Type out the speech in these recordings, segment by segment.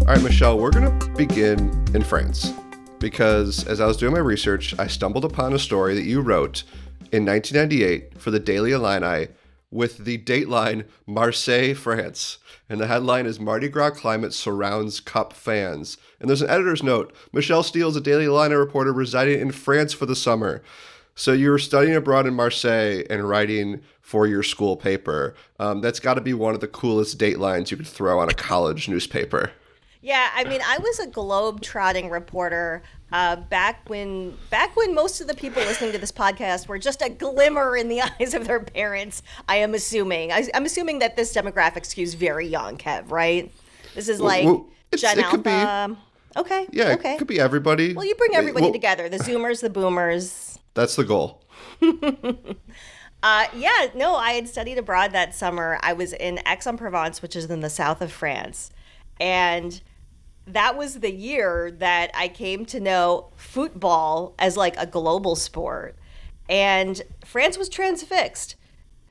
All right, Michelle, we're going to begin in France because as I was doing my research, I stumbled upon a story that you wrote in 1998 for the Daily Illini with the dateline Marseille, France. And the headline is Mardi Gras Climate Surrounds Cup Fans. And there's an editor's note. Michele Steele is a Daily Illini reporter residing in France for the summer. So you were studying abroad in Marseille and writing for your school paper. That's got to be one of the coolest datelines you could throw on a college newspaper. Yeah, I mean, I was a globe-trotting reporter back when most of the people listening to this podcast were just a glimmer in the eyes of their parents. I'm assuming that this demographic skews very young, Kev, right? This is like Gen Alpha. Okay. Yeah, okay. It could be everybody. Well, you bring everybody together, the Zoomers, the Boomers. That's the goal. I had studied abroad that summer. I was in Aix-en-Provence, which is in the south of France. And that was the year that I came to know football as like a global sport. And France was transfixed.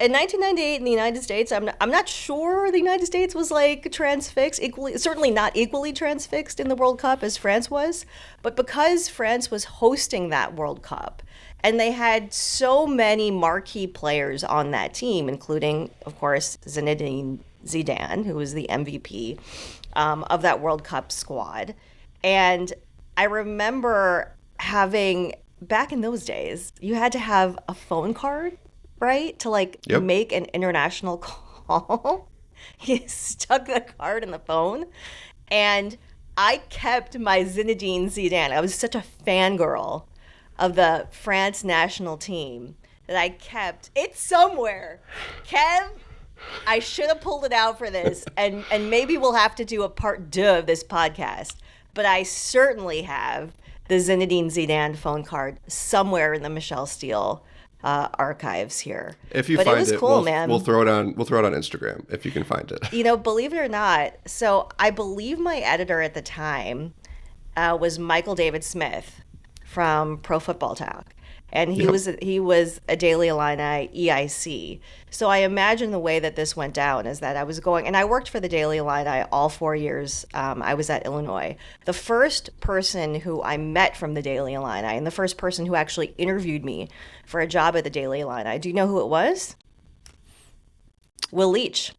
In 1998 in the United States, I'm not sure the United States was like transfixed, certainly not equally transfixed in the World Cup as France was. But because France was hosting that World Cup, and they had so many marquee players on that team, including, of course, Zinedine Zidane, who was the MVP of that World Cup squad. And I remember having, back in those days, you had to have a phone card, right? To make an international call. You stuck the card in the phone. And I kept my Zinedine Zidane. I was such a fangirl of the France national team that I kept it somewhere. Kev, I should have pulled it out for this, and maybe we'll have to do a part 2 of this podcast. But I certainly have the Zinedine Zidane phone card somewhere in the Michele Steele archives here. If you find it, was cool, man. We'll throw it on Instagram if you can find it. You know, believe it or not, so I believe my editor at the time was Michael David Smith from Pro Football Talk. And he was a Daily Illini EIC. So I imagine the way that this went down is that I was going, and I worked for the Daily Illini all 4 years. I was at Illinois. The first person who I met from the Daily Illini, and the first person who actually interviewed me for a job at the Daily Illini, do you know who it was? Will Leach.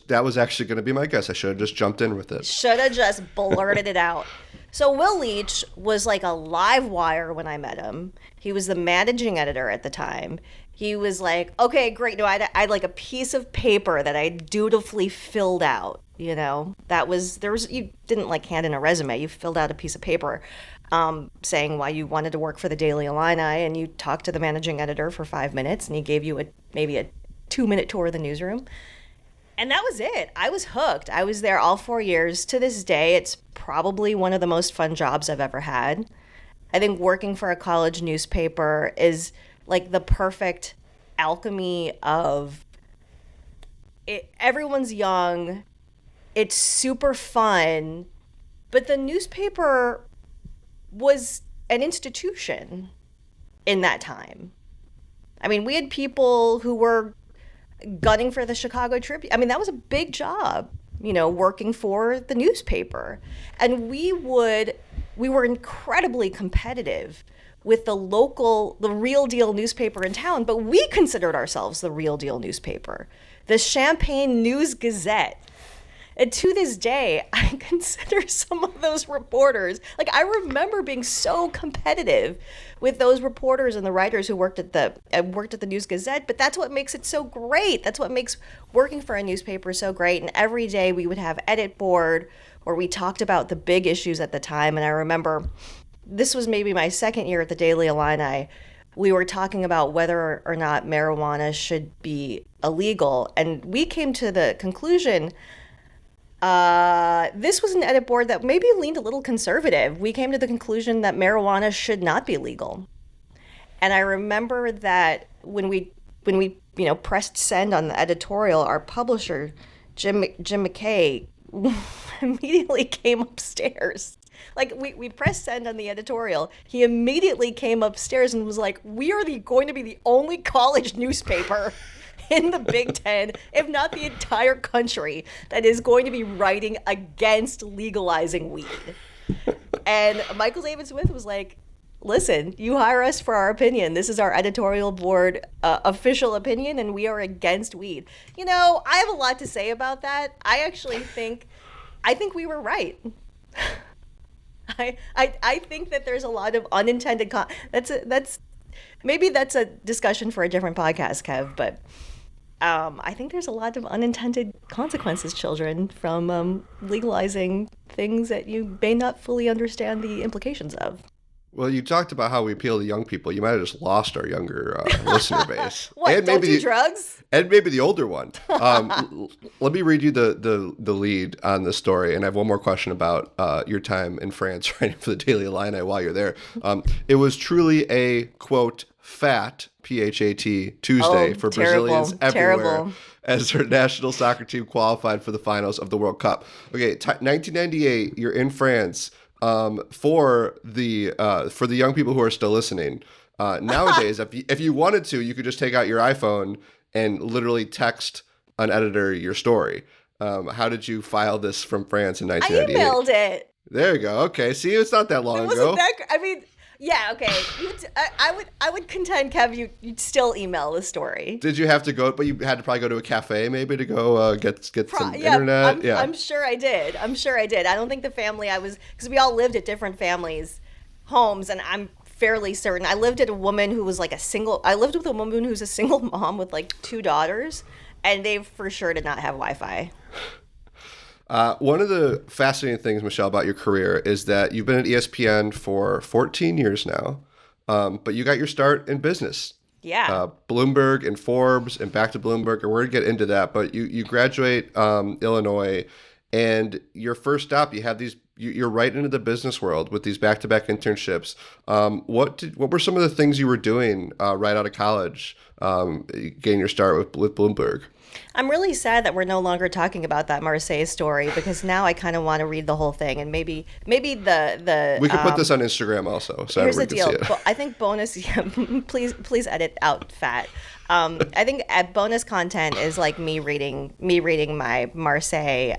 That was actually going to be my guess. I should have just jumped in with it. Should have just blurted it out. So Will Leach was like a live wire when I met him. He was the managing editor at the time. He was like, okay, great. No, I had like a piece of paper that I dutifully filled out. You know, you didn't like hand in a resume. You filled out a piece of paper saying why you wanted to work for the Daily Illini, and you talked to the managing editor for 5 minutes, and he gave you maybe a 2-minute tour of the newsroom. And that was it. I was hooked. I was there all 4 years. To this day, it's probably one of the most fun jobs I've ever had. I think working for a college newspaper is like the perfect alchemy of it. Everyone's young. It's super fun. But the newspaper was an institution in that time. I mean, we had people who were gunning for the Chicago Tribune. I mean, that was a big job, you know, working for the newspaper. And we were incredibly competitive with the real deal newspaper in town, but we considered ourselves the real deal newspaper, the Champaign News Gazette. And to this day, I consider some of those reporters, like I remember being so competitive with those reporters and the writers who worked at the News Gazette, but that's what makes it so great. That's what makes working for a newspaper so great. And every day we would have edit board where we talked about the big issues at the time. And I remember this was maybe my second year at the Daily Illini. We were talking about whether or not marijuana should be illegal. And we came to the conclusion this was an edit board that maybe leaned a little conservative. We came to the conclusion that marijuana should not be legal. And I remember that when we pressed send on the editorial, our publisher, Jim McKay, immediately came upstairs. Like we pressed send on the editorial. He immediately came upstairs and was like, "We are going to be the only college newspaper in the Big Ten, if not the entire country, that is going to be writing against legalizing weed. And Michael David Smith was like, listen, you hire us for our opinion. This is our editorial board official opinion, and we are against weed. You know, I have a lot to say about that. I think we were right. I think that there's a lot of unintended maybe that's a discussion for a different podcast, Kev, but I think there's a lot of unintended consequences, children, from legalizing things that you may not fully understand the implications of. Well, you talked about how we appeal to young people. You might have just lost our younger listener base. What, and don't maybe do drugs? And maybe the older one. Let me read you the lead on this story, and I have one more question about your time in France writing for the Daily Illini while you're there. It was truly a, quote, fat, P-H-A-T, Tuesday for Brazilians everywhere as their national soccer team qualified for the finals of the World Cup. Okay, 1998, you're in France. For the young people who are still listening, nowadays, if you wanted to, you could just take out your iPhone and literally text an editor your story. How did you file this from France in 1998? I emailed it. There you go. Okay, see, it's not that long ago. Yeah, okay. I would contend, Kev, you'd still email the story. Did you have to go? But you had to probably go to a cafe maybe to go get some internet. I'm sure I did. I don't think the family because we all lived at different families' homes, and I'm fairly certain I lived with a woman who's a single mom with like 2 daughters, and they for sure did not have Wi-Fi. One of the fascinating things, Michele, about your career is that you've been at ESPN for 14 years now, but you got your start in business. Yeah. Bloomberg and Forbes and back to Bloomberg, and we're going to get into that, but you graduate Illinois, and your first stop, you have you're right into the business world with these back-to-back internships. What were some of the things you were doing right out of college, getting your start with Bloomberg? I'm really sad that we're no longer talking about that Marseille story, because now I kind of want to read the whole thing, and maybe the we could put this on Instagram also. So here's the deal. I think bonus. Please edit out fat. I think bonus content is like me reading my Marseille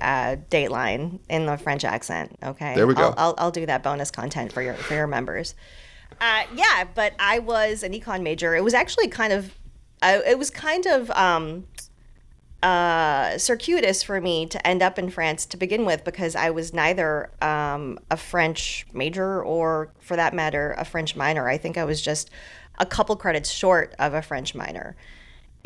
Dateline in the French accent. Okay, there we go. I'll do that bonus content for your members. Yeah, but I was an econ major. It was actually kind of circuitous for me to end up in France to begin with, because I was neither a French major or, for that matter, a French minor. I think I was just a couple credits short of a French minor.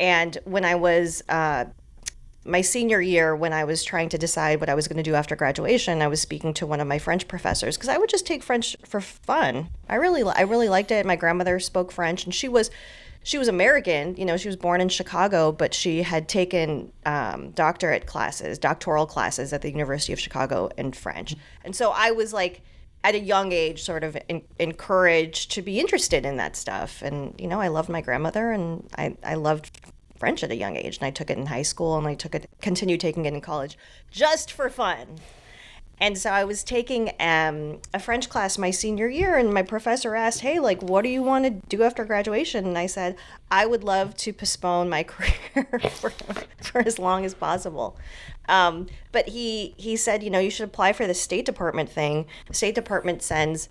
And when I was my senior year, when I was trying to decide what I was going to do after graduation, I was speaking to one of my French professors, because I would just take French for fun. I really liked it. My grandmother spoke French, and she was American. You know, she was born in Chicago, but she had taken doctoral classes at the University of Chicago in French. And so I was like, at a young age, sort of encouraged to be interested in that stuff. And, you know, I loved my grandmother, and I loved French at a young age. And I took it in high school, and continued taking it in college just for fun. And so I was taking a French class my senior year, and my professor asked, hey, like, what do you want to do after graduation? And I said, I would love to postpone my career for as long as possible. But he said, you know, you should apply for the State Department thing. The State Department sends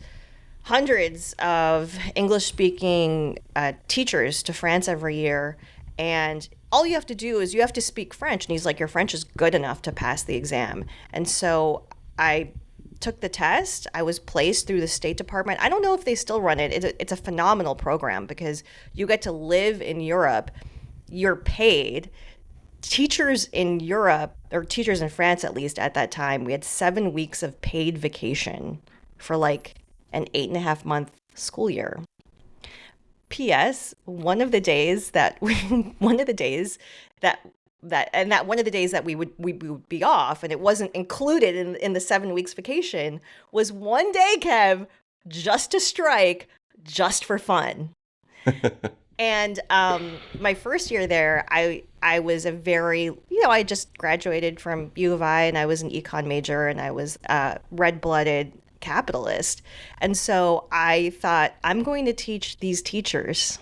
hundreds of English-speaking teachers to France every year, and all you have to do is you have to speak French. And he's like, your French is good enough to pass the exam. And so I took the test. I was placed through the State Department. I don't know if they still run it. It's a phenomenal program, because you get to live in Europe. You're paid. Teachers in Europe, or teachers in France at least at that time, we had 7 weeks of paid vacation for like an 8.5-month school year. P.S. One of the days that we would be off, and it wasn't included in the 7 weeks vacation, was one day, Kev, just to strike, just for fun. And my first year there, I was I just graduated from U of I, and I was an econ major, and I was red-blooded capitalist. And so I thought, I'm going to teach these teachers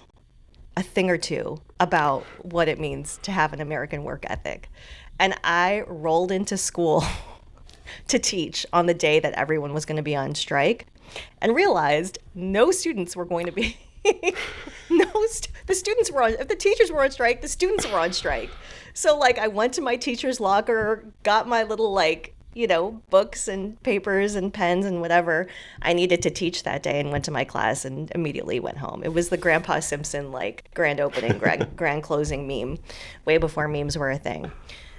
a thing or two about what it means to have an American work ethic. And I rolled into school to teach on the day that everyone was going to be on strike and realized no students were going to be the students were on, if the teachers were on strike, the students were on strike. So like I went to my teacher's locker, got my little like, books and papers and pens and whatever I needed to teach that day and went to my class and immediately went home. It was the Grandpa Simpson like grand opening, grand closing meme, way before memes were a thing.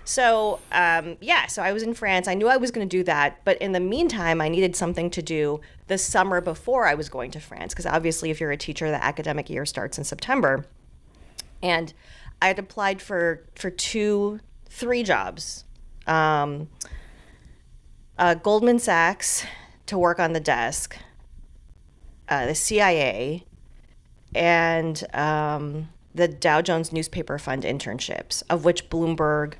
So, so I was in France. I knew I was going to do that. But in the meantime, I needed something to do the summer before I was going to France. Because obviously, if you're a teacher, the academic year starts in September. And I had applied for 3 jobs. Goldman Sachs to work on the desk, the CIA, and the Dow Jones Newspaper Fund internships, of which Bloomberg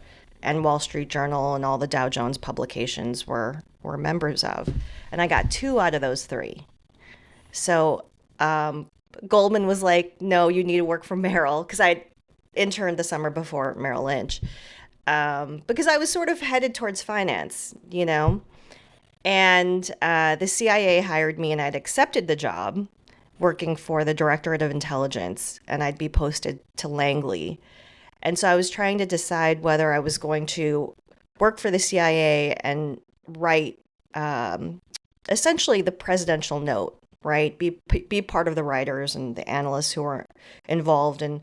and Wall Street Journal and all the Dow Jones publications were members of. And I got 2 out of those 3. So Goldman was like, no, you need to work for Merrill, because I interned the summer before Merrill Lynch, because I was sort of headed towards finance, And the CIA hired me, and I'd accepted the job working for the Directorate of Intelligence, and I'd be posted to Langley. And so I was trying to decide whether I was going to work for the CIA and write essentially the presidential note, right? Be part of the writers and the analysts who are involved in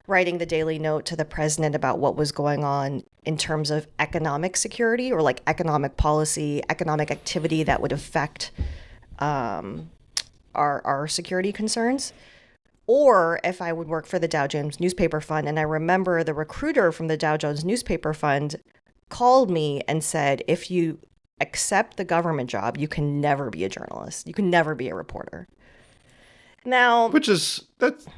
writing the daily note to the president about what was going on in terms of economic security or like economic policy, economic activity that would affect our security concerns. Or if I would work for the Dow Jones Newspaper Fund. And I remember the recruiter from the Dow Jones Newspaper Fund called me and said, if you accept the government job, you can never be a journalist. You can never be a reporter. Now, that's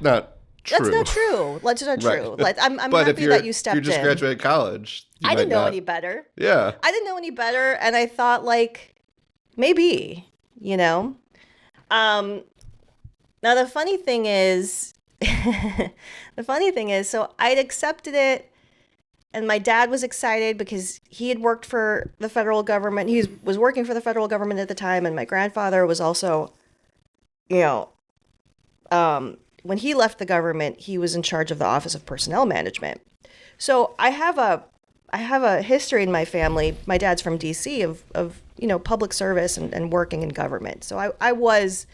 not true. That's not true. That's not true. Right. Like, I'm but happy that you stepped in. You just graduated college. I didn't know any better. Yeah. I didn't know any better. And I thought, like, maybe, Now, the funny thing is, so I'd accepted it, and my dad was excited because he had worked for the federal government. He was working for the federal government at the time, and my grandfather was also, when he left the government, he was in charge of the Office of Personnel Management. So I have a history in my family. My dad's from D.C. of public service and working in government. So I was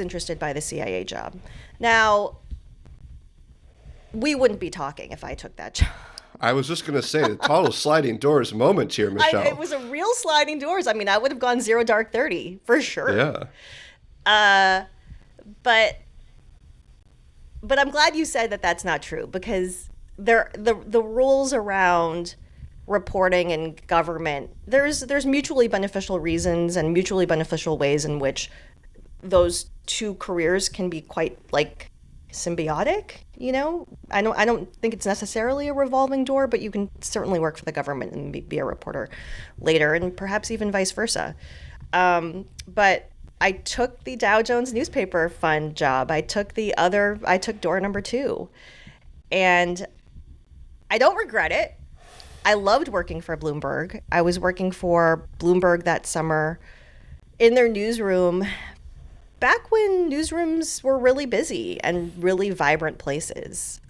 interested by the CIA job. Now, we wouldn't be talking if I took that job. I was just going to say, the total sliding doors moment here, Michelle. It was a real sliding doors. I mean, I would have gone 0 dark 30 for sure. Yeah. But I'm glad you said that that's not true, because the rules around reporting and government, there's mutually beneficial reasons and mutually beneficial ways in which those 2 careers can be quite like symbiotic. I don't think it's necessarily a revolving door, but you can certainly work for the government and be a reporter later, and perhaps even vice versa. But I took the Dow Jones Newspaper Fund job. I took door number 2, and I don't regret it. I loved working for Bloomberg. I was working for Bloomberg that summer in their newsroom, back when newsrooms were really busy and really vibrant places.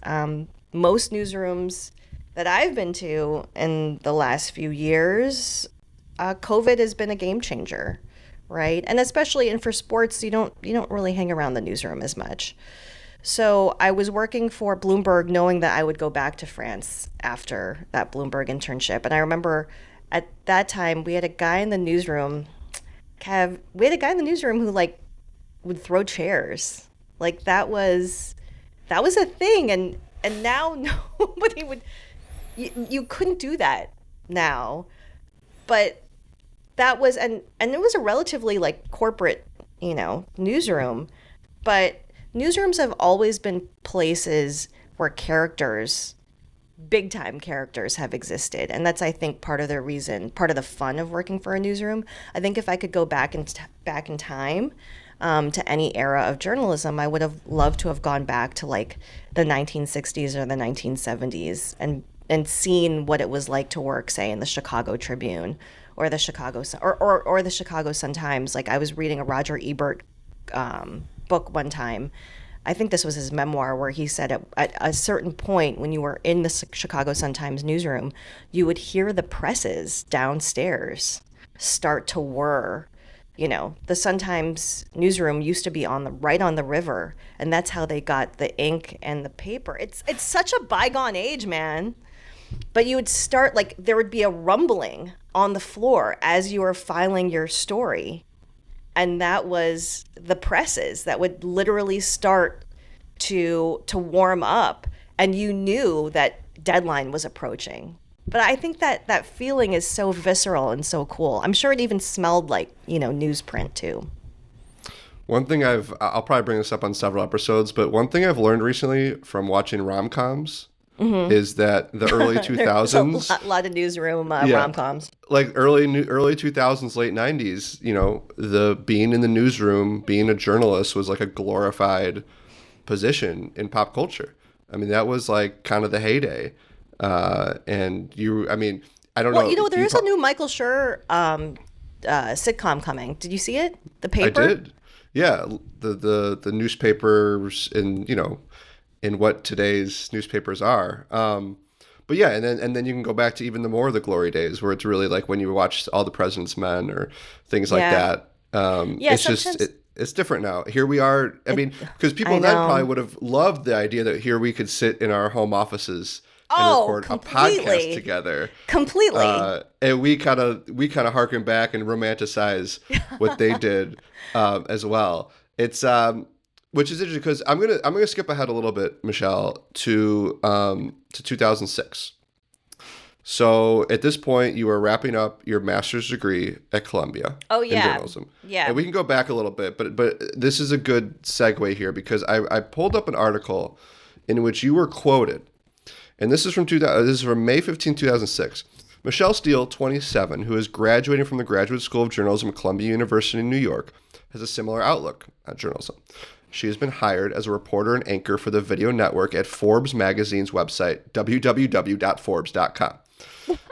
Most newsrooms that I've been to in the last few years, COVID has been a game changer, right? And especially for sports, you don't really hang around the newsroom as much. So I was working for Bloomberg knowing that I would go back to France after that Bloomberg internship. And I remember at that time we had a guy in the newsroom, who like would throw chairs. Like that was a thing. And now nobody would, you couldn't do that now. But that was, and it was a relatively like corporate, newsroom, but newsrooms have always been places where big time characters have existed. And that's, I think, part of the fun of working for a newsroom. I think if I could go back in time, to any era of journalism, I would have loved to have gone back to like the 1960s or the 1970s and seen what it was like to work, say, in the Chicago Tribune or the Chicago or the Chicago Sun-Times. Like I was reading a Roger Ebert book one time. I think this was his memoir, where he said at a certain point when you were in the Chicago Sun-Times newsroom, you would hear the presses downstairs start to whir. You know, the Sun-Times newsroom used to be right on the river, and that's how they got the ink and the paper. It's such a bygone age, man. But you would start, like, there would be a rumbling on the floor as you were filing your story. And that was the presses that would literally start to warm up. And you knew that deadline was approaching. But I think that feeling is so visceral and so cool. I'm sure it even smelled like, newsprint too. One thing I'll probably bring this up on several episodes, but one thing I've learned recently from watching rom-coms is that the early 2000s, There's a lot of newsroom rom-coms. Like early 2000s, late 90s, the being in the newsroom, being a journalist was like a glorified position in pop culture. I mean, that was like kind of the heyday. I don't know. Well, there is a new Michael Schur sitcom coming. Did you see it? The Paper? I did. Yeah, the newspapers in what today's newspapers are. But yeah, and then you can go back to even the more of the glory days, where it's really like when you watch All the President's Men or things like that. It's different now. Here we are. I mean, because people then probably would have loved the idea that here we could sit in our home offices and record a podcast together. Completely. And we kind of harken back and romanticize what they did as well. It's which is interesting because I'm gonna skip ahead a little bit, Michelle, to 2006. So at this point, you were wrapping up your master's degree at Columbia in journalism. Yeah. And we can go back a little bit, but this is a good segue here because I pulled up an article in which you were quoted. And this is from May 15, 2006. Michele Steele, 27, who is graduating from the Graduate School of Journalism at Columbia University in New York, has a similar outlook on journalism. She has been hired as a reporter and anchor for the video network at Forbes magazine's website, www.forbes.com.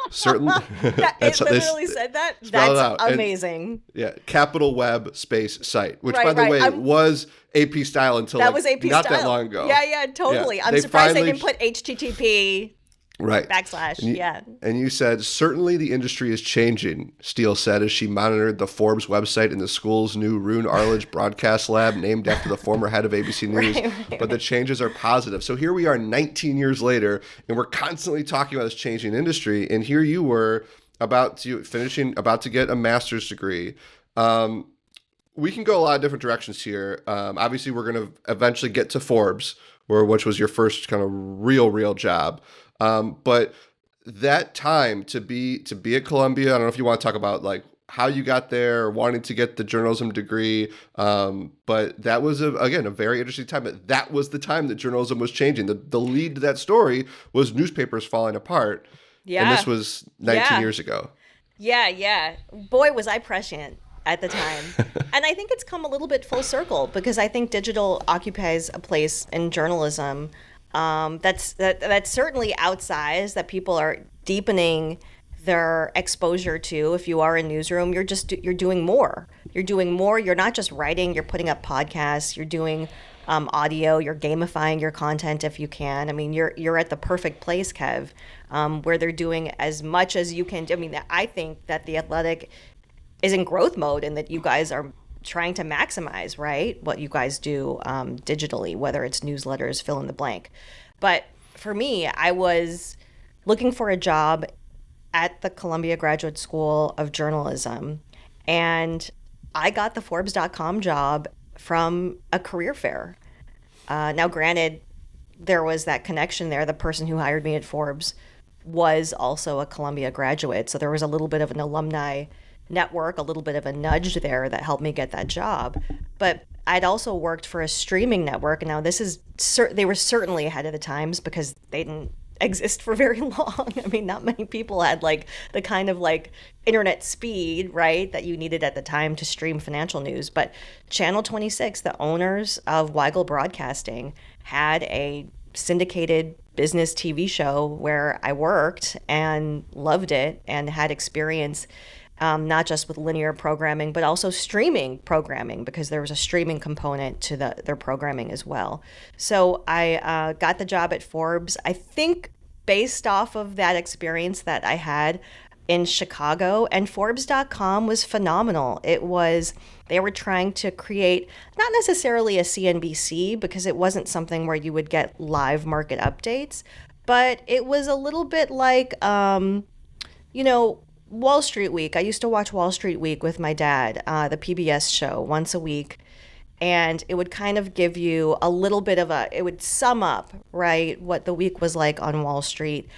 Certainly, it literally said that? That's amazing. Capital Web space site, which by the way was AP style until not that long ago. Yeah, totally. I'm surprised they didn't put HTTP /. And you said, certainly the industry is changing, Steele said as she monitored the Forbes website in the school's new Roone Arledge broadcast lab named after the former head of ABC News. But the changes are positive. So here we are 19 years later, and we're constantly talking about this changing industry. And here you were about to get a master's degree. We can go a lot of different directions here. Obviously, we're going to eventually get to Forbes, which was your first kind of real job. But that time to be at Columbia, I don't know if you want to talk about like how you got there or wanting to get the journalism degree. But that was a very interesting time. But that was the time that journalism was changing. The lead to that story was newspapers falling apart. Yeah. And this was 19 years ago. Yeah. Boy, was I prescient at the time. And I think it's come a little bit full circle because I think digital occupies a place in journalism that's certainly outsized, that people are deepening their exposure to. If you are in newsroom, you're doing more. You're not just writing, you're putting up podcasts, you're doing audio, you're gamifying your content if you can. I mean, you're at the perfect place, Kev, where they're doing as much as you can. I mean, I think that The Athletic is in growth mode and that you guys are trying to maximize, right, what you guys do digitally, whether it's newsletters, fill in the blank. But for me, I was looking for a job at the Columbia Graduate School of Journalism, and I got the Forbes.com job from a career fair. Now, granted, there was that connection there. The person who hired me at Forbes was also a Columbia graduate, so there was a little bit of an alumni network, a little bit of a nudge there that helped me get that job. But I'd also worked for a streaming network, and now they were certainly ahead of the times because they didn't exist for very long. I mean, not many people had like the kind of like internet speed, right, that you needed at the time to stream financial news. But Channel 26, the owners of Weigel Broadcasting, had a syndicated business TV show where I worked and loved it and had experience, not just with linear programming, but also streaming programming, because there was a streaming component to their programming as well. So I got the job at Forbes, I think based off of that experience that I had in Chicago. And Forbes.com was phenomenal. They were trying to create not necessarily a CNBC, because it wasn't something where you would get live market updates, but it was a little bit like, Wall Street Week. I used to watch Wall Street Week with my dad, the PBS show, once a week. And it would kind of give you a little bit of it would sum up, right, what the week was like on Wall Street.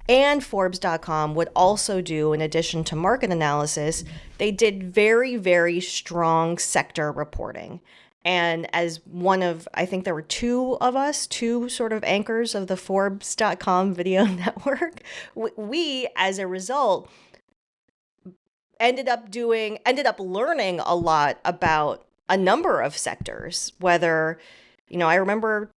And Forbes.com would also do, in addition to market analysis, they did very, very strong sector reporting. And as I think there were two sort of anchors of the Forbes.com video network, we, as a result, ended up learning a lot about a number of sectors, whether, I remember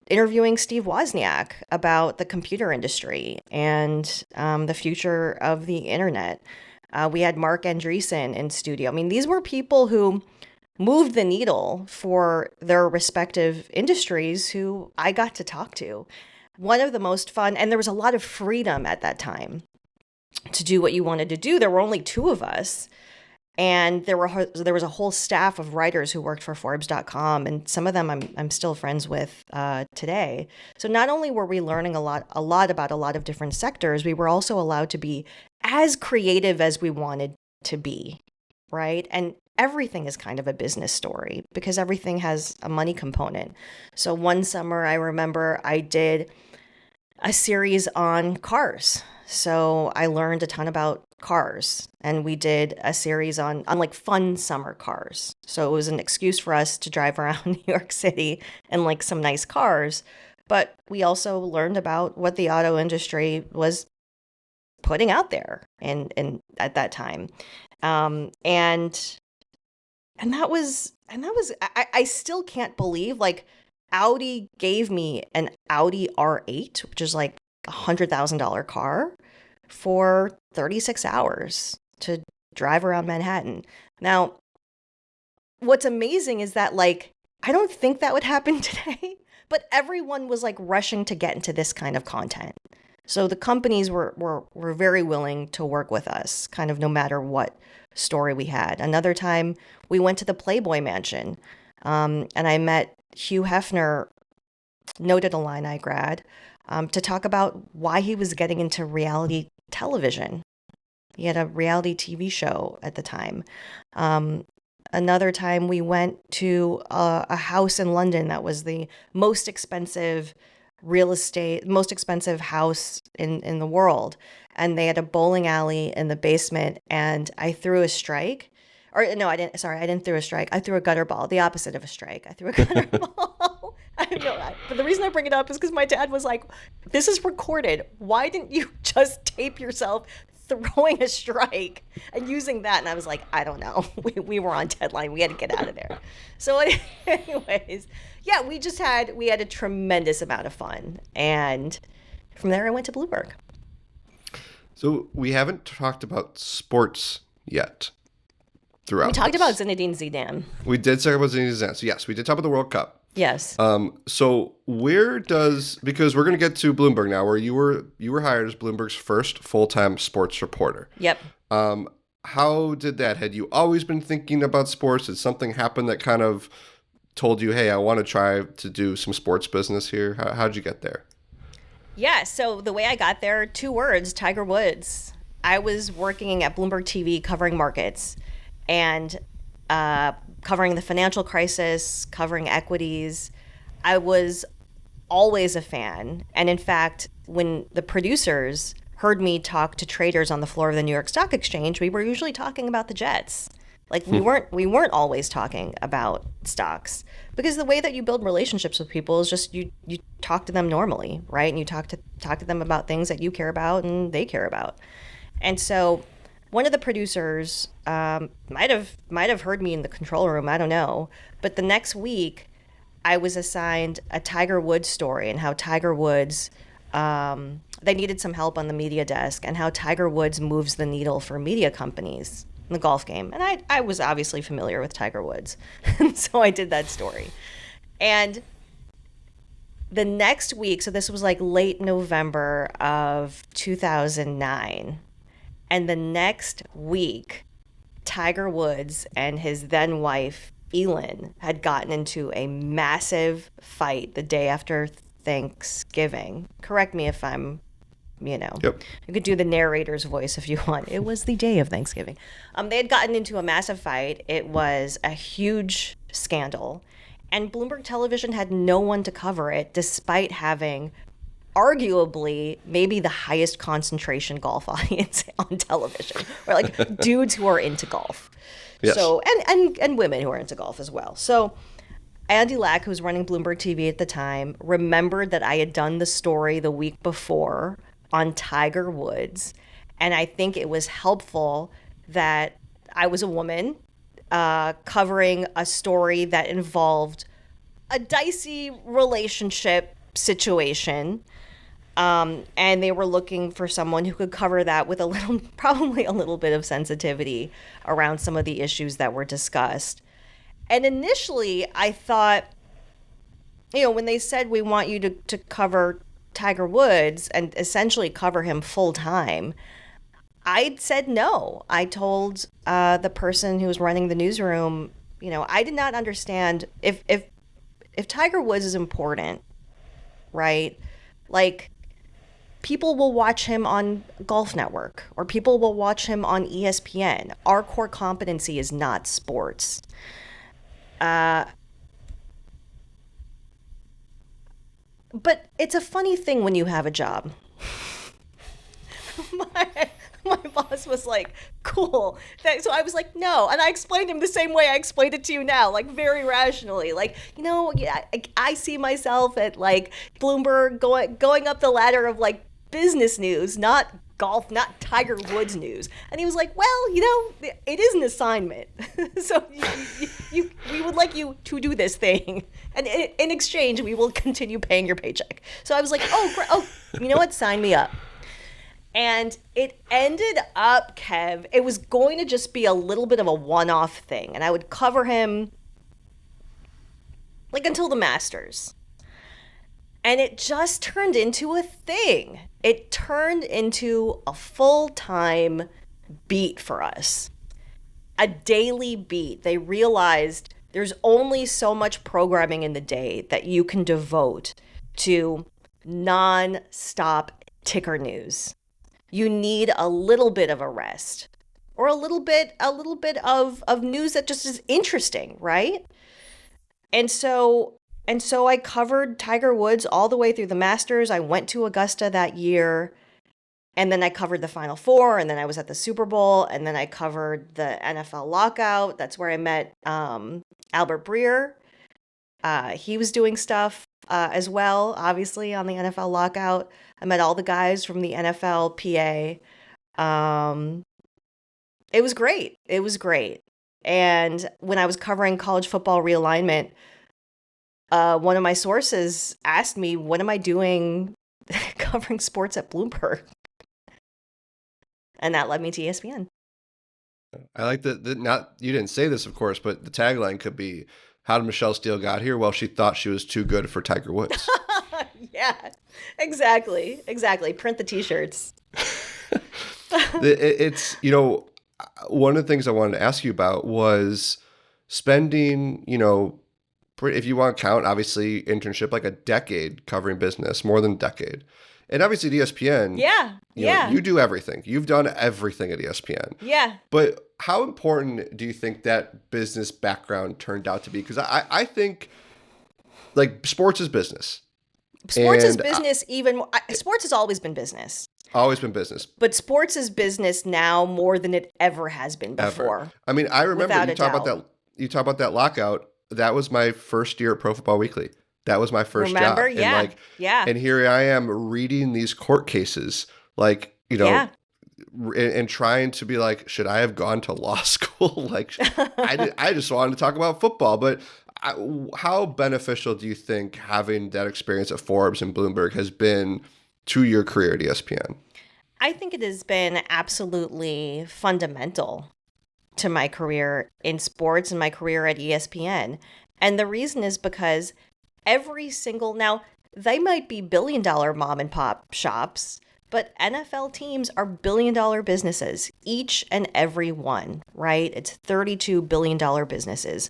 interviewing Steve Wozniak about the computer industry and the future of the internet. We had Mark Andreessen in studio. I mean, these were people who moved the needle for their respective industries who I got to talk to. One of the most fun, and there was a lot of freedom at that time to do what you wanted to do. There were only two of us, and there was a whole staff of writers who worked for Forbes.com, and some of them I'm still friends with today. So not only were we learning a lot about a lot of different sectors, we were also allowed to be as creative as we wanted to be, right? And everything is kind of a business story because everything has a money component. So one summer, I remember I did a series on cars. So I learned a ton about cars, and we did a series on like fun summer cars. So it was an excuse for us to drive around New York City in like some nice cars. But we also learned about what the auto industry was putting out there and at that time. And that was I still can't believe, like, Audi gave me an Audi R8, which is like $100,000 car, for 36 hours to drive around Manhattan. Now, what's amazing is that, like, I don't think that would happen today, but everyone was like rushing to get into this kind of content. So the companies were very willing to work with us, kind of no matter what story we had. Another time, we went to the Playboy Mansion, and I met Hugh Hefner, noted Illini grad, to talk about why he was getting into reality television. He had a reality TV show at the time. Another time, we went to a house in London that was the most expensive house in the world. And they had a bowling alley in the basement, and I threw a strike. Or no, I didn't. Sorry, I didn't throw a strike. I threw a gutter ball, the opposite of a strike. I threw a gutter ball. But the reason I bring it up is because my dad was like, "This is recorded. Why didn't you just tape yourself throwing a strike and using that?" And I was like, "I don't know. We were on deadline. We had to get out of there." So, anyways, yeah, we had a tremendous amount of fun, and from there I went to Bloomberg. So we haven't talked about sports yet. Throughout we talked about Zinedine Zidane. We did talk about Zinedine Zidane. So yes, we did talk about the World Cup. Yes. So because we're going to get to Bloomberg now, where you were hired as Bloomberg's first full-time sports reporter. Yep. How did that? Had you always been thinking about sports? Did something happen that kind of told you, hey, I want to try to do some sports business here? How'd you get there? Yeah, so the way I got there, 2 words, Tiger Woods. I was working at Bloomberg TV covering markets and covering the financial crisis, covering equities. I was always a fan. And in fact, when the producers heard me talk to traders on the floor of the New York Stock Exchange, we were usually talking about the Jets. Like we weren't always talking about stocks, because the way that you build relationships with people is just you talk to them normally, right? And you talk to them about things that you care about and they care about. And so one of the producers might have heard me in the control room, I don't know, but the next week I was assigned a Tiger Woods story, and how Tiger Woods they needed some help on the media desk, and how Tiger Woods moves the needle for media companies in the golf game. And I was obviously familiar with Tiger Woods. And so I did that story. And the next week, so this was like late November of 2009. And the next week, Tiger Woods and his then wife, Elin, had gotten into a massive fight the day after Thanksgiving. Correct me if I'm, Yep. You could do the narrator's voice if you want. It was the day of Thanksgiving. They had gotten into a massive fight. It was a huge scandal. And Bloomberg Television had no one to cover it, despite having arguably maybe the highest concentration golf audience on television, or like dudes who are into golf. Yes. So, and women who are into golf as well. So Andy Lack, who was running Bloomberg TV at the time, remembered that I had done the story the week before on Tiger Woods. And I think it was helpful that I was a woman covering a story that involved a dicey relationship situation. And they were looking for someone who could cover that with probably a little bit of sensitivity around some of the issues that were discussed. And initially I thought, when they said we want you to cover Tiger Woods and essentially cover him full time, I said no. I told the person who was running the newsroom, I did not understand if Tiger Woods is important, right? Like, people will watch him on Golf Network, or people will watch him on ESPN. Our core competency is not sports. But it's a funny thing when you have a job. My boss was like, cool. So I was like, no. And I explained him the same way I explained it to you now, like very rationally. Like, yeah, I see myself at like Bloomberg going up the ladder of like business news, not golf, not Tiger Woods news. And he was like, well, it is an assignment. So we would like you to do this thing. And in exchange, we will continue paying your paycheck. So I was like, oh, you know what? Sign me up. And it ended up, Kev, it was going to just be a little bit of a one-off thing. And I would cover him like until the Masters. And it just turned into a thing. It turned into a full-time beat for us. A daily beat. They realized there's only so much programming in the day that you can devote to non-stop ticker news. You need a little bit of a rest, or a little bit of news that just is interesting, right? And so I covered Tiger Woods all the way through the Masters. I went to Augusta that year, and then I covered the Final Four, and then I was at the Super Bowl, and then I covered the NFL lockout. That's where I met Albert Breer. He was doing stuff as well, obviously, on the NFL lockout. I met all the guys from the NFL PA. It was great. It was great. And when I was covering college football realignment, one of my sources asked me, what am I doing covering sports at Bloomberg? And that led me to ESPN. I like not, you didn't say this, of course, but the tagline could be, how did Michele Steele got here? Well, she thought she was too good for Tiger Woods. Yeah, exactly. Print the t-shirts. It's, one of the things I wanted to ask you about was spending, if you want to count, obviously, internship, like a decade covering business, more than a decade. And obviously, at ESPN, you do everything. You've done everything at ESPN. Yeah. But how important do you think that business background turned out to be? Because I think, like, sports is business. Sports is business. Sports has always been business. Always been business. But sports is business now more than it ever has been before. Ever. I mean, I remember Without you a talk doubt. about that. You talk about that lockout. That was my first year at Pro Football Weekly. That was my first Remember? job. Yeah. And Yeah. and here I am reading these court cases, Yeah. and trying to be like, should I have gone to law school? I just wanted to talk about football. But how beneficial do you think having that experience at Forbes and Bloomberg has been to your career at ESPN? I think it has been absolutely fundamental to my career in sports and my career at ESPN. And the reason is because now they might be billion-dollar mom and pop shops, but NFL teams are billion-dollar businesses, each and every one, right? It's $32 billion businesses.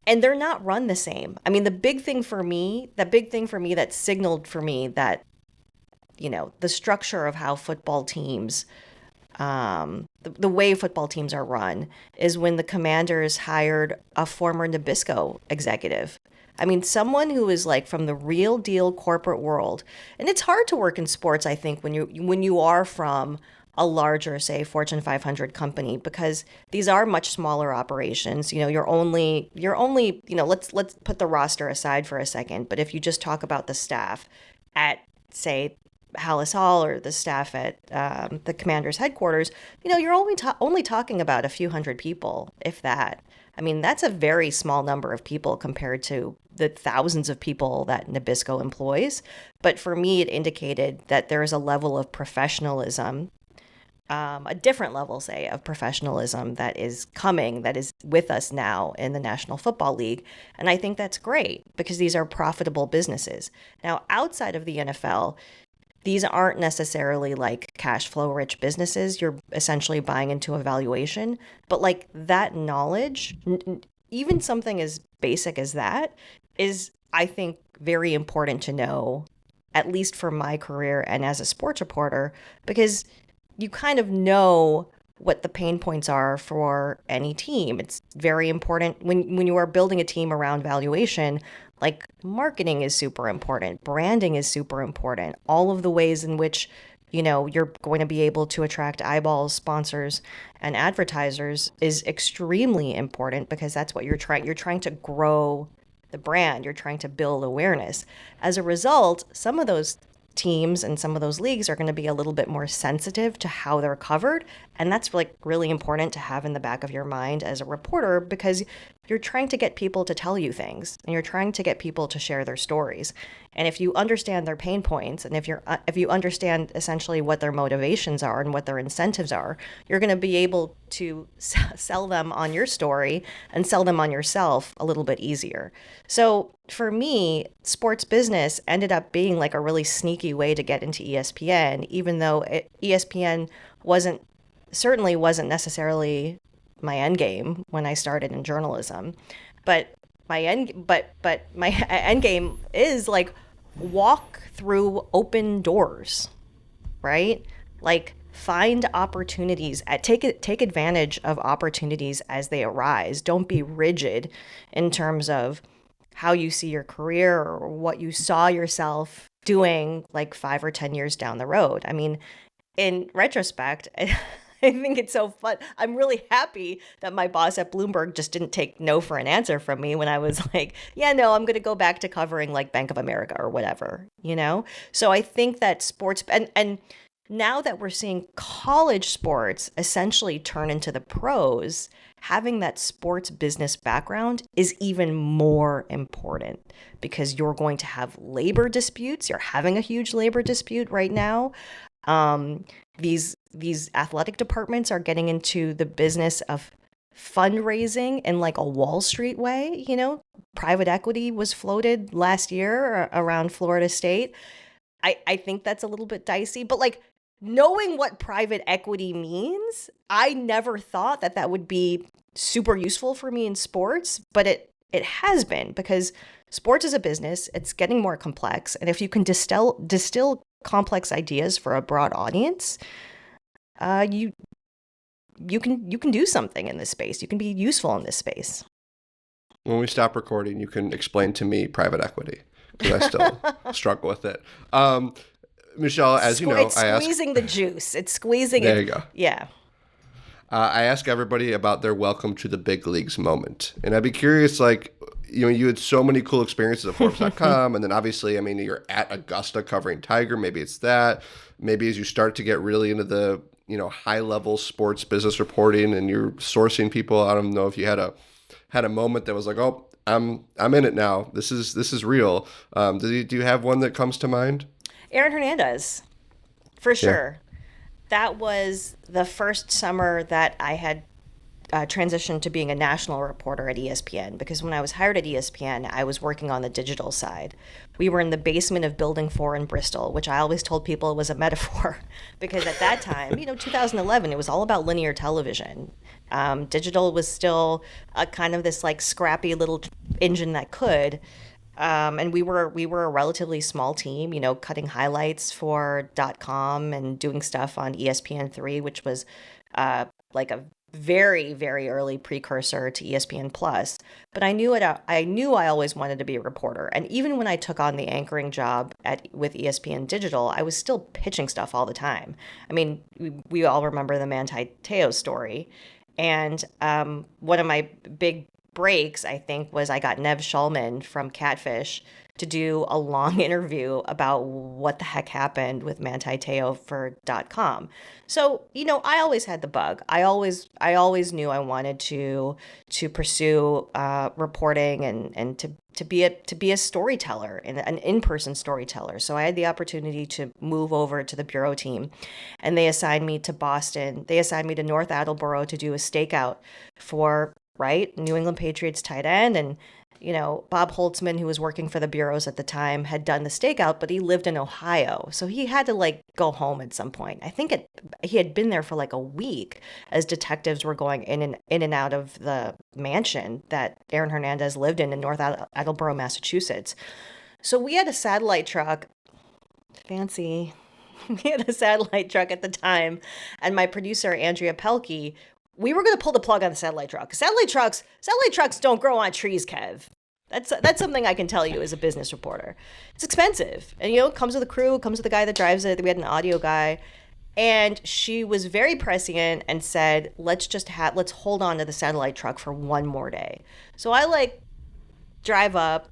And they're not run the same. I mean, the big thing for me that signaled for me that, the structure of how football teams, the way football teams are run is when the Commanders hired a former Nabisco executive. I mean, someone who is like from the real deal corporate world. And it's hard to work in sports, I think, when you are from a larger, say, Fortune 500 company, because these are much smaller operations. You're only, let's put the roster aside for a second. But if you just talk about the staff at, say, Hallis Hall or the staff at the Commander's headquarters, you're only talking about a few hundred people, if that. I mean, that's a very small number of people compared to the thousands of people that Nabisco employs. But for me, it indicated that there is a level of professionalism, a different level, say, of professionalism that is with us now in the National Football League. And I think that's great because these are profitable businesses. Now, outside of the NFL, these aren't necessarily like cash flow rich businesses. You're essentially buying into a valuation. But like that knowledge, even something as basic as that, is, I think, very important to know, at least for my career and as a sports reporter, because you kind of know what the pain points are for any team. It's very important when you are building a team around valuation. Like marketing is super important, branding is super important. All of the ways in which, you're going to be able to attract eyeballs, sponsors, and advertisers is extremely important because that's what you're trying to grow the brand. You're trying to build awareness. As a result, some of those teams and some of those leagues are going to be a little bit more sensitive to how they're covered. And that's like really important to have in the back of your mind as a reporter, because you're trying to get people to tell you things and you're trying to get people to share their stories. And if you understand their pain points and if you understand essentially what their motivations are and what their incentives are, you're going to be able to sell them on your story and sell them on yourself a little bit easier. So for me, sports business ended up being like a really sneaky way to get into ESPN, even though ESPN certainly wasn't necessarily my end game when I started in journalism. But my end game is like walk through open doors, right? Like find opportunities, take advantage of opportunities as they arise. Don't be rigid in terms of how you see your career or what you saw yourself doing like 5 or 10 years down the road. I mean, in retrospect, I think it's so fun. I'm really happy that my boss at Bloomberg just didn't take no for an answer from me when I was like, yeah, no, I'm going to go back to covering like Bank of America or whatever, So I think that sports, and now that we're seeing college sports essentially turn into the pros, having that sports business background is even more important because you're going to have labor disputes. You're having a huge labor dispute right now. These athletic departments are getting into the business of fundraising in like a Wall Street way. Private equity was floated last year around Florida State. I think that's a little bit dicey, but like knowing what private equity means, I never thought that would be super useful for me in sports, but it has been because sports is a business. It's getting more complex. And if you can distill complex ideas for a broad audience, you can do something in this space. You can be useful in this space. When we stop recording, you can explain to me private equity because I still struggle with it. Michelle, as you know, It's squeezing the juice. It's squeezing There it. you go. Yeah. I ask everybody about their welcome to the big leagues moment. And I'd be curious, like, you had so many cool experiences at Forbes.com. And then obviously, I mean, you're at Augusta covering Tiger. Maybe it's that. Maybe as you start to get really into the, high level sports business reporting and you're sourcing people. I don't know if you had a moment that was like, oh, I'm in it now. This is real. Do you have one that comes to mind? Aaron Hernandez, for sure. Yeah. That was the first summer that I had transitioned to being a national reporter at ESPN, because when I was hired at ESPN, I was working on the digital side. We were in the basement of Building 4 in Bristol, which I always told people was a metaphor because at that time, 2011, it was all about linear television. Digital was still a kind of this like scrappy little engine that could. And we were a relatively small team, cutting highlights for .com and doing stuff on ESPN3, which was like a very, very early precursor to ESPN Plus. But I knew I always wanted to be a reporter. And even when I took on the anchoring job with ESPN Digital, I was still pitching stuff all the time. I mean, we all remember the Manti Te'o story. And one of my big breaks, I think, was I got Nev Schulman from Catfish to do a long interview about what the heck happened with Manti Te'o for .com. So, I always had the bug. I always knew I wanted to pursue reporting and to be a storyteller, and an in-person storyteller. So I had the opportunity to move over to the bureau team, and they assigned me to Boston. They assigned me to North Attleboro to do a stakeout for New England Patriots tight end. And Bob Holtzman, who was working for the bureaus at the time, had done the stakeout, but he lived in Ohio. So he had to go home at some point. I think he had been there for like a week as detectives were going in and out of the mansion that Aaron Hernandez lived in North Attleboro, Massachusetts. So we had a satellite truck, fancy. We had a satellite truck at the time. And my producer, Andrea Pelkey, we were going to pull the plug on the satellite truck. Satellite trucks don't grow on trees, Kev. That's something I can tell you as a business reporter. It's expensive. And, it comes with a crew, it comes with the guy that drives it. We had an audio guy. And she was very prescient and said, let's hold on to the satellite truck for one more day. So I drive up.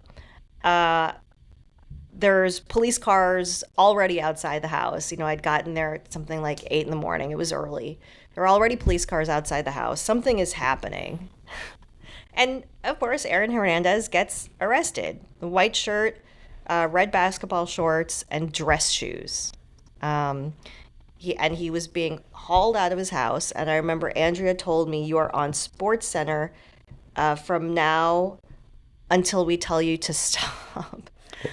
There's police cars already outside the house. I'd gotten there at something like 8 a.m. It was early. There are already police cars outside the house. Something is happening. And, of course, Aaron Hernandez gets arrested. The white shirt, red basketball shorts, and dress shoes. He was being hauled out of his house. And I remember Andrea told me, you are on SportsCenter from now until we tell you to stop.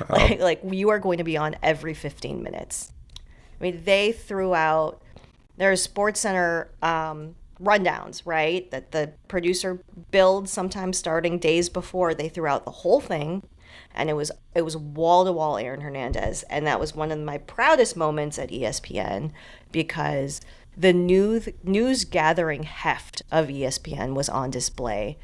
Wow. You are going to be on every 15 minutes. I mean, they threw out... There's SportsCenter rundowns, right? That the producer builds sometimes starting days before. They threw out the whole thing, and it was wall to wall Aaron Hernandez, and that was one of my proudest moments at ESPN because the news gathering heft of ESPN was on display,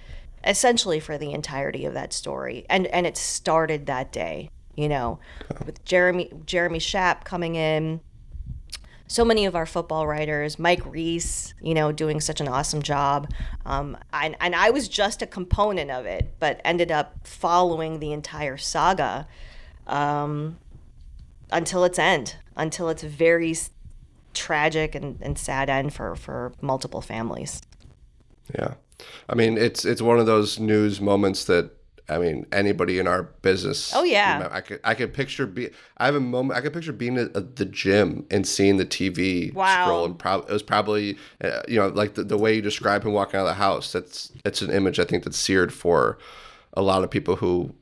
essentially for the entirety of that story, and it started that day, with Jeremy Schaap coming in. So many of our football writers, Mike Reese, doing such an awesome job. And I was just a component of it, but ended up following the entire saga until its end, until its very tragic and sad end for multiple families. Yeah. I mean, it's one of those news moments that, anybody in our business. Oh yeah. I could picture I have a moment. I could picture being at the gym and seeing the TV scroll, and it was probably, like the way you describe him walking out of the house. It's an image I think that's seared for a lot of people who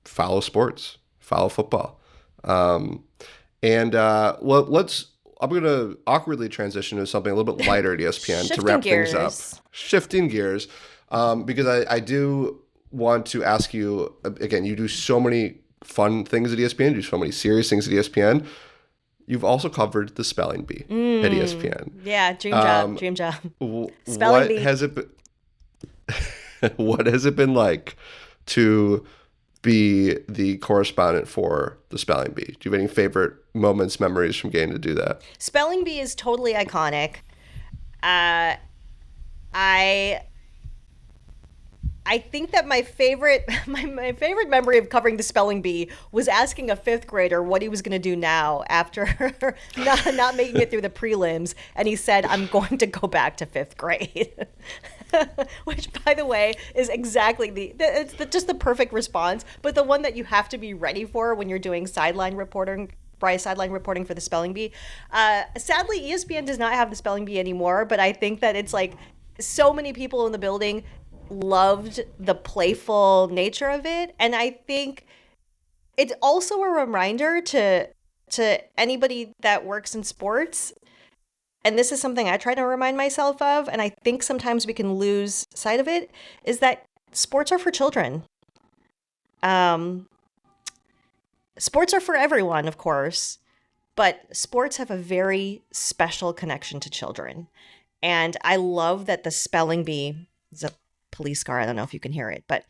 follow sports, follow football. I'm going to awkwardly transition to something a little bit lighter at ESPN to wrap things up. Shifting gears, because I do want to ask you, again, you do so many fun things at ESPN, you do so many serious things at ESPN. You've also covered the spelling bee at ESPN. Yeah, dream job. What has it been like to be the correspondent for the spelling bee? Do you have any favorite moments, memories from getting to do that? Spelling bee is totally iconic. I I think that my favorite my favorite memory of covering the spelling bee was asking a fifth grader what he was going to do now after not making it through the prelims, and he said, "I'm going to go back to fifth grade." Which, by the way, is exactly just the perfect response, but the one that you have to be ready for when you're doing sideline reporting for the spelling bee. Sadly, ESPN does not have the spelling bee anymore, but I think that it's like so many people in the building loved the playful nature of it, and I think it's also a reminder to anybody that works in sports, and this is something I try to remind myself of, and I think sometimes we can lose sight of it, is that sports are for children. Sports are for everyone, of course, but sports have a very special connection to children. And I love that the spelling bee is a police car. I don't know if you can hear it, but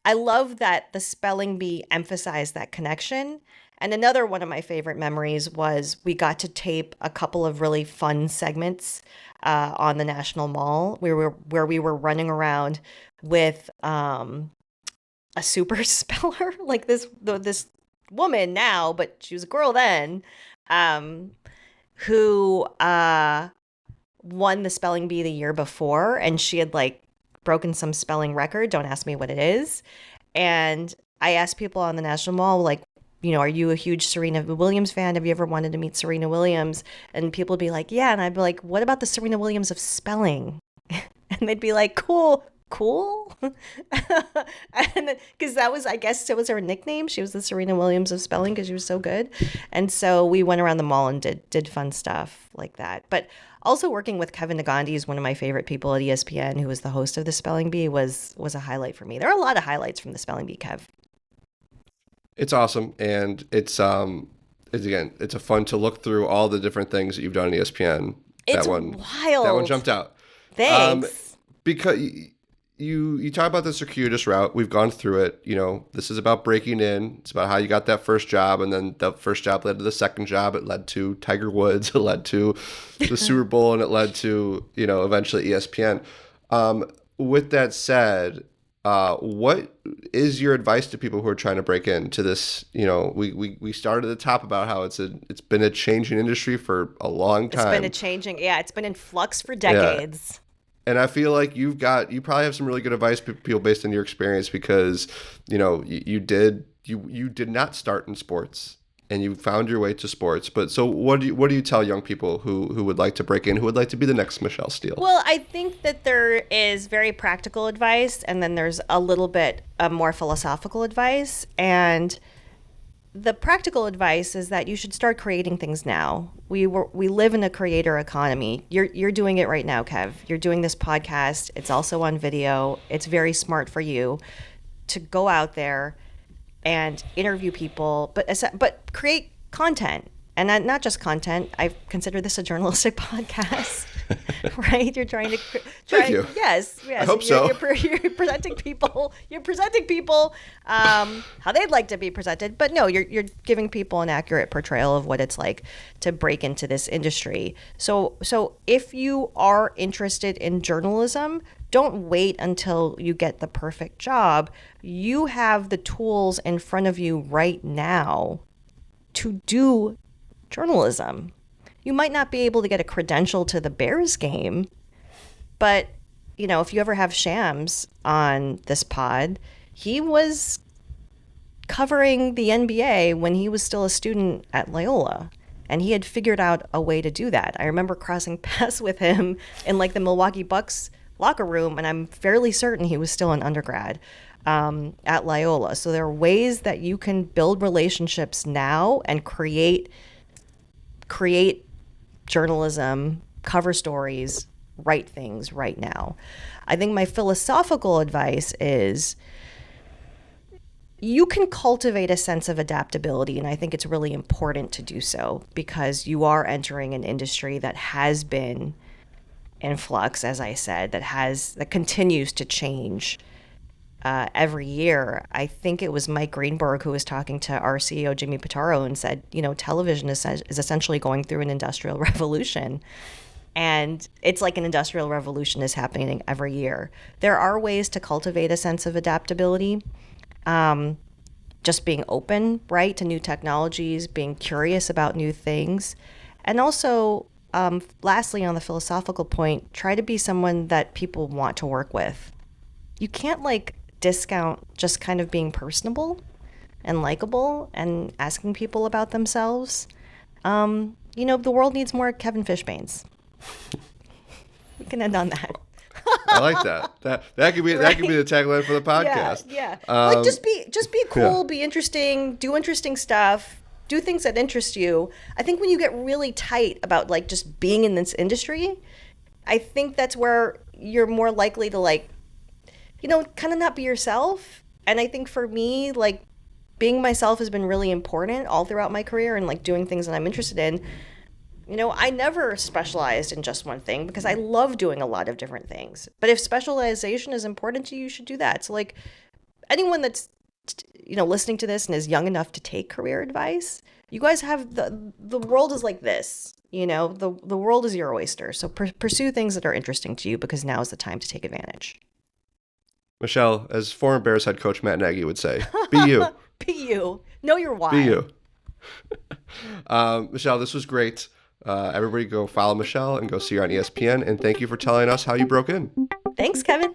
I love that the spelling bee emphasized that connection. And another one of my favorite memories was we got to tape a couple of really fun segments on the National Mall where we were running around with a super speller, like this woman now, but she was a girl then, who won the spelling bee the year before, and she had like broken some spelling record. Don't ask me what it is. And I asked people on the National Mall, like, you know, are you a huge Serena Williams fan? Have you ever wanted to meet Serena Williams? And people would be like, yeah. And I'd be like, what about the Serena Williams of spelling? And they'd be like, cool. And because that was, I guess it was her nickname. She was the Serena Williams of spelling because she was so good. And so we went around the mall and did fun stuff like that. But also working with Kevin Negandhi is one of my favorite people at ESPN, who was the host of the spelling bee, was a highlight for me. There are a lot of highlights from the spelling bee, Kev. It's awesome, and it's a fun to look through all the different things that you've done at ESPN. It's wild. That one jumped out. Thanks. Because you talk about the circuitous route. We've gone through it. You know, this is about breaking in. It's about how you got that first job, and then the first job led to the second job. It led to Tiger Woods. It led to the Super Bowl, and it led to, you know, eventually ESPN. With that said, what is your advice to people who are trying to break into this? You know, we started at the top about how it's been a changing industry for a long time. It's been in flux for decades. Yeah. And I feel like you probably have some really good advice for people based on your experience, because, you know, you did not start in sports and you found your way to sports. But so what do you tell young people who would like to break in, who would like to be the next Michele Steele? Well, I think that there is very practical advice, and then there's a little bit of more philosophical advice. And the practical advice is that you should start creating things now. We live in a creator economy. You're doing it right now, Kev. You're doing this podcast. It's also on video. It's very smart for you to go out there and interview people, but create content. And not just content. I consider this a journalistic podcast, right? You're trying to Thank you. Yes. I hope so. You're presenting people. You're presenting people how they'd like to be presented. But no, you're giving people an accurate portrayal of what it's like to break into this industry. So if you are interested in journalism, don't wait until you get the perfect job. You have the tools in front of you right now to do journalism. You might not be able to get a credential to the Bears game, but, you know, if you ever have Shams on this pod, he was covering the NBA when he was still a student at Loyola, and he had figured out a way to do that. I remember crossing paths with him in like the Milwaukee Bucks locker room, and I'm fairly certain he was still an undergrad at Loyola. So there are ways that you can build relationships now and create journalism, cover stories, write things right now. I think my philosophical advice is you can cultivate a sense of adaptability, and I think it's really important to do so, because you are entering an industry that has been in flux, as I said, that continues to change every year. I think it was Mike Greenberg who was talking to our CEO, Jimmy Pitaro, and said, television is essentially going through an industrial revolution. And it's like an industrial revolution is happening every year. There are ways to cultivate a sense of adaptability. Just being open, right, to new technologies, being curious about new things. And also, lastly, on the philosophical point, try to be someone that people want to work with. You can't discount just kind of being personable and likable and asking people about themselves. The world needs more Kevin Fishbains. We can end on that. I like that. That could be the tagline for the podcast. Yeah. Just be cool, be interesting, do interesting stuff, do things that interest you. I think when you get really tight about just being in this industry, I think that's where you're more likely to kind of not be yourself. And I think for me, being myself has been really important all throughout my career and doing things that I'm interested in. I never specialized in just one thing because I love doing a lot of different things. But if specialization is important to you, you should do that. So anyone that's, listening to this and is young enough to take career advice, you guys have the world is like this, the world is your oyster. So pursue things that are interesting to you because now is the time to take advantage. Michele, as former Bears head coach Matt Nagy would say, be you. Be you. Know your why. Be you. Michele, this was great. Everybody go follow Michele and go see her on ESPN. And thank you for telling us how you broke in. Thanks, Kevin.